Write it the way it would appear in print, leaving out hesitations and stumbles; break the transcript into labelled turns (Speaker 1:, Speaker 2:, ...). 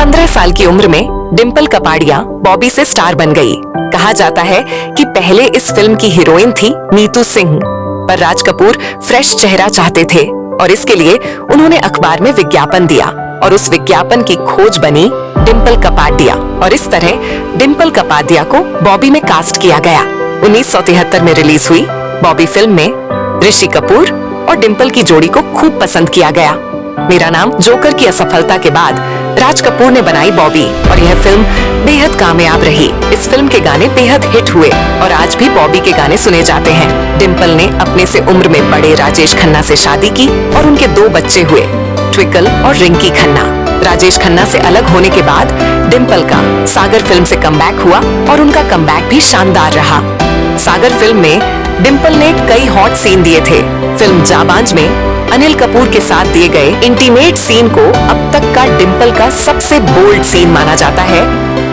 Speaker 1: 15 साल की उम्र में डिम्पल कपाड़िया बॉबी से स्टार बन गई। कहा जाता है कि पहले इस फिल्म की हीरोइन थी नीतू सिंह, पर राज कपूर फ्रेश चेहरा चाहते थे और इसके लिए उन्होंने अखबार में विज्ञापन दिया और उस विज्ञापन की खोज बनी डिम्पल कपाड़िया और इस तरह डिम्पल कपाड़िया को बॉबी में कास्ट किया गया। 1973 में रिलीज हुई बॉबी फिल्म में ऋषि कपूर और डिम्पल की जोड़ी को खूब पसंद किया गया। मेरा नाम जोकर की असफलता के बाद राज कपूर ने बनाई बॉबी और यह फिल्म बेहद कामयाब रही। इस फिल्म के गाने बेहद हिट हुए और आज भी बॉबी के गाने सुने जाते हैं। डिम्पल ने अपने से उम्र में बड़े राजेश खन्ना से शादी की और उनके 2 बच्चे हुए, ट्विकल और रिंकी खन्ना। राजेश खन्ना से अलग होने के बाद डिम्पल का सागर फिल्म से कमबैक हुआ और उनका कमबैक भी शानदार रहा। सागर फिल्म में डिम्पल ने कई हॉट सीन दिए थे। फिल्म जाबांज में अनिल कपूर के साथ दिए गए इंटीमेट सीन को अब तक का डिम्पल का सबसे बोल्ड सीन माना जाता है।